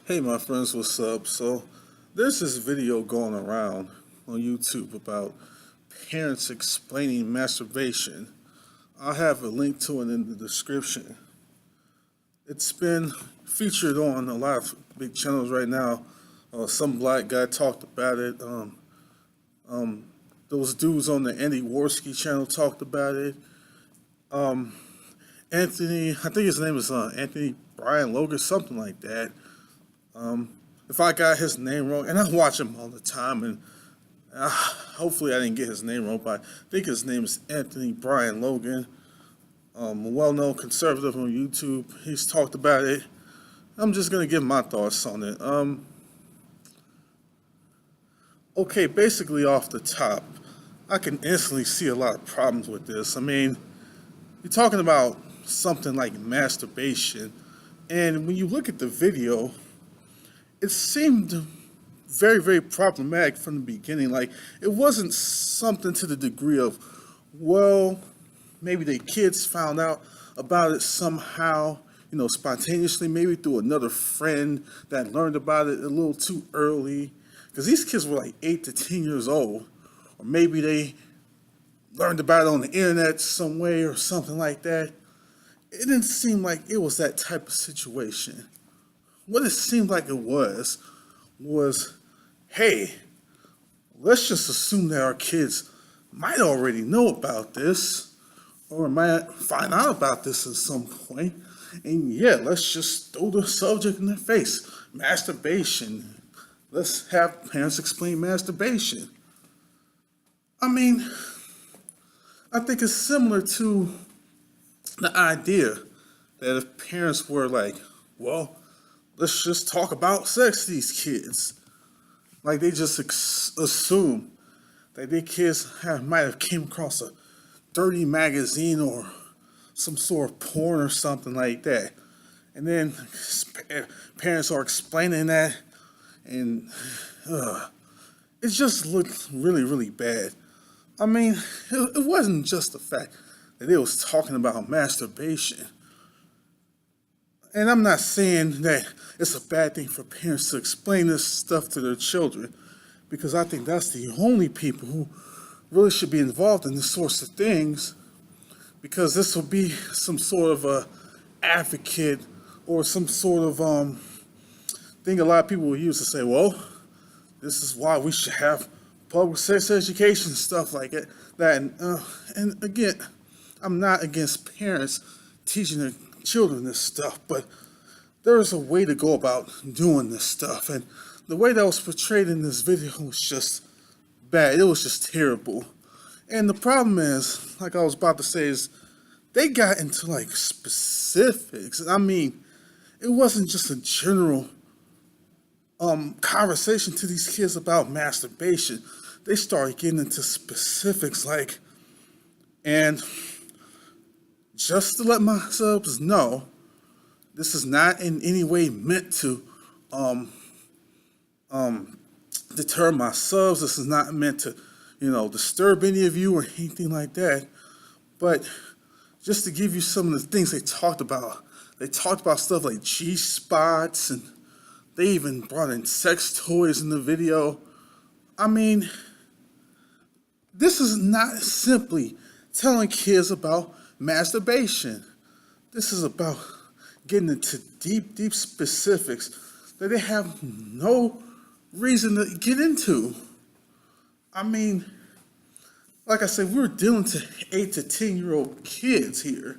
Hey my friends, what's up? So there's this video going around on YouTube about parents explaining masturbation. I'll have a link to it in the description. It's been featured on a lot of big channels right now. Some black guy talked about it. Those dudes on the Andy Worski channel talked about it. Anthony, I think his name is Anthony Brian Logan, something like that. If I got his name wrong, and I watch him all the time, and hopefully I didn't get his name wrong, but I think his name is Anthony Brian Logan, a well-known conservative on YouTube. He's talked about it. I'm just gonna give my thoughts on it. Okay, basically off the top, I can instantly see a lot of problems with this. I mean, you're talking about something like masturbation, and when you look at the video, it seemed very, very problematic from the beginning. Like, it wasn't something to the degree of, well, maybe the kids found out about it somehow, spontaneously, maybe through another friend that learned about it a little too early. Because these kids were like 8 to 10 years old. Or maybe they learned about it on the internet some way or something like that. It didn't seem like it was that type of situation. What it seemed like it was, hey, let's just assume that our kids might already know about this, or might find out about this at some point, and yeah, let's just throw the subject in their face. Masturbation. Let's have parents explain masturbation. I mean, I think it's similar to the idea that if parents were like, well, let's just talk about sex to these kids. Like they just assume that their kids might have came across a dirty magazine or some sort of porn or something like that. And then parents are explaining that, and it just looked really, really bad. I mean, it wasn't just the fact that they was talking about masturbation. And I'm not saying that it's a bad thing for parents to explain this stuff to their children, because I think that's the only people who really should be involved in this sorts of things, because this will be some sort of a advocate or some sort of thing a lot of people will use to say, well, this is why we should have public sex education, stuff like it. And again, I'm not against parents teaching their children this stuff, but there's a way to go about doing this stuff, and the way that was portrayed in this video was just bad. It was just terrible. And the problem is, like I was about to say, is they got into like specifics. I mean, it wasn't just a general conversation to these kids about masturbation. They started getting into specifics, like, and just to let my subs know, this is not in any way meant to deter my subs. This is not meant to, disturb any of you or anything like that. But just to give you some of the things they talked about. They talked about stuff like G-spots, and they even brought in sex toys in the video. I mean, this is not simply telling kids about masturbation. This is about getting into deep, deep specifics that they have no reason to get into. I mean, like I said, we're dealing to 8 to 10-year-old kids here.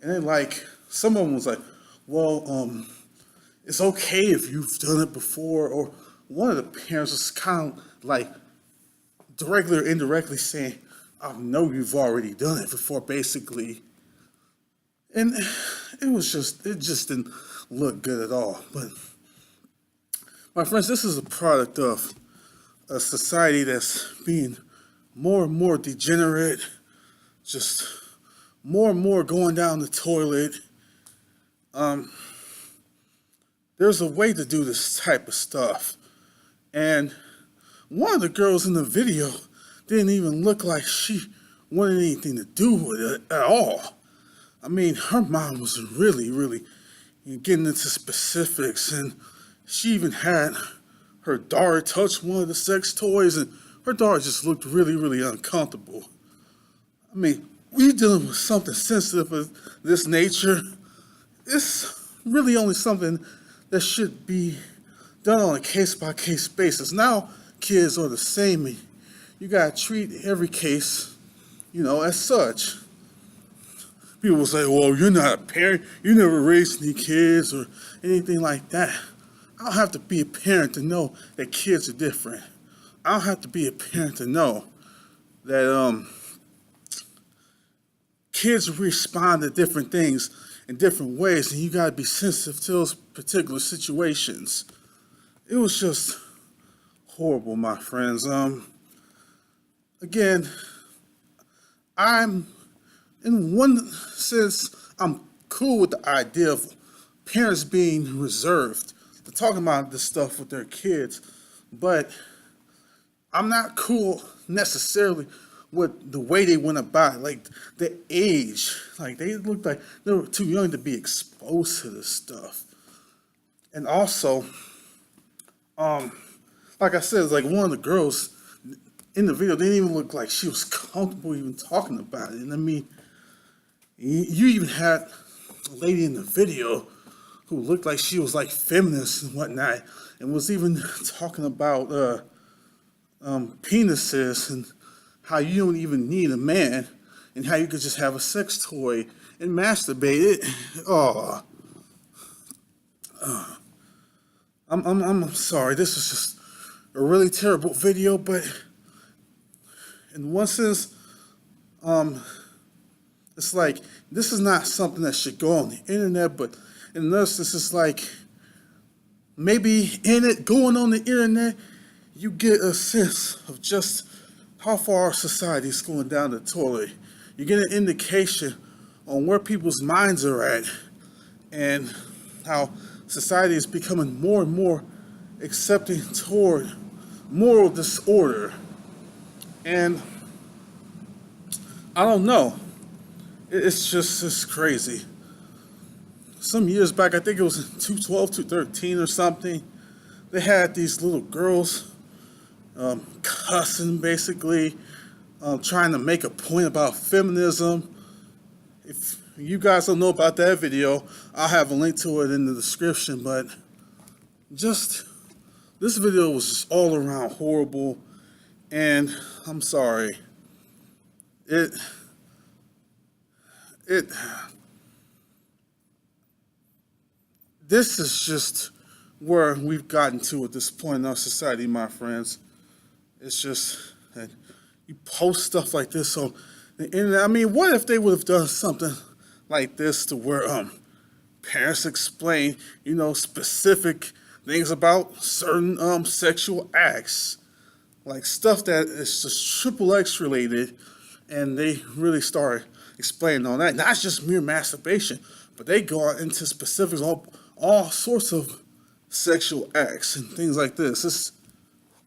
And then like, some of them was like, well, it's okay if you've done it before. Or one of the parents was kind of like directly or indirectly saying, I know you've already done it before, basically. And it just didn't look good at all. But my friends, this is a product of a society that's being more and more degenerate, just more and more going down the toilet. There's a way to do this type of stuff. And one of the girls in the video didn't even look like she wanted anything to do with it at all. I mean, her mom was really, really getting into specifics, and she even had her daughter touch one of the sex toys, and her daughter just looked really, really uncomfortable. I mean, we dealing with something sensitive of this nature. It's really only something that should be done on a case-by-case basis. Now, kids are the same. You gotta treat every case, as such. People will say, well, you're not a parent, you never raised any kids or anything like that. I don't have to be a parent to know that kids are different. I don't have to be a parent to know that kids respond to different things in different ways, and you gotta be sensitive to those particular situations. It was just horrible, my friends. Again, in one sense, I'm cool with the idea of parents being reserved to talking about this stuff with their kids, but I'm not cool necessarily with the way they went about it, like the age. Like they looked like they were too young to be exposed to this stuff. And also, like I said, it's like one of the girls in the video didn't even look like she was comfortable even talking about it. And I mean, you even had a lady in the video who looked like she was like feminist and whatnot, and was even talking about penises and how you don't even need a man, and how you could just have a sex toy and masturbate it. Oh, I'm sorry. This was just a really terrible video, but in one sense, it's like this is not something that should go on the internet, but in another sense, it's like maybe in it going on the internet, you get a sense of just how far our society is going down the toilet. You get an indication on where people's minds are at, and how society is becoming more and more accepting toward moral disorder. And I don't know. It's crazy. Some years back, I think it was in 2012, 2013 or something, they had these little girls cussing, basically, trying to make a point about feminism. If you guys don't know about that video, I'll have a link to it in the description, but just, this video was just all around horrible, and I'm sorry. This is just where we've gotten to at this point in our society, my friends. It's just that you post stuff like this on the internet. I mean, what if they would have done something like this to where parents explain, specific things about certain sexual acts, like stuff that is just triple X related, and they really start explaining on that. Not just mere masturbation, but they go out into specifics on all sorts of sexual acts and things like this.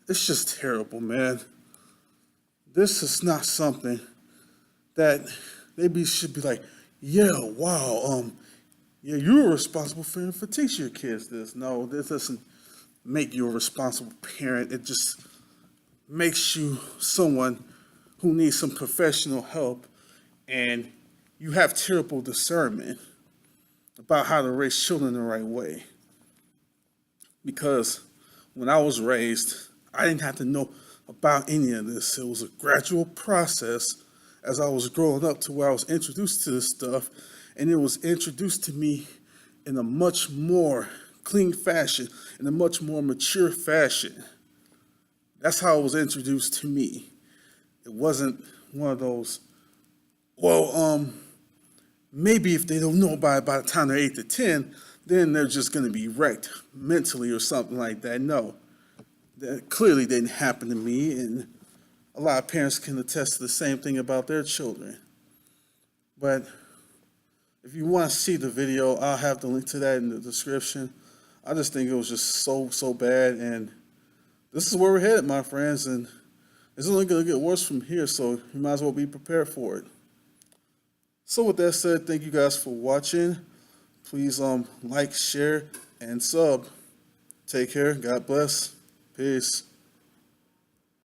It's just terrible, man. This is not something that maybe should be like, yeah, wow, yeah, you're responsible for teaching your kids this. No, this doesn't make you a responsible parent. It just makes you someone who needs some professional help, and you have terrible discernment about how to raise children the right way. Because when I was raised, I didn't have to know about any of this. It was a gradual process as I was growing up to where I was introduced to this stuff, and it was introduced to me in a much more clean fashion, in a much more mature fashion. That's how it was introduced to me. It wasn't one of those, well, maybe if they don't know about it by the time they're 8 to 10, then they're just going to be wrecked mentally or something like that. No, that clearly didn't happen to me, and a lot of parents can attest to the same thing about their children. But if you want to see the video, I'll have the link to that in the description. I just think it was just so bad, and this is where we're headed, my friends, and it's only going to get worse from here, so you might as well be prepared for it. So with that said, thank you guys for watching. Please like, share, and sub. Take care. God bless. Peace.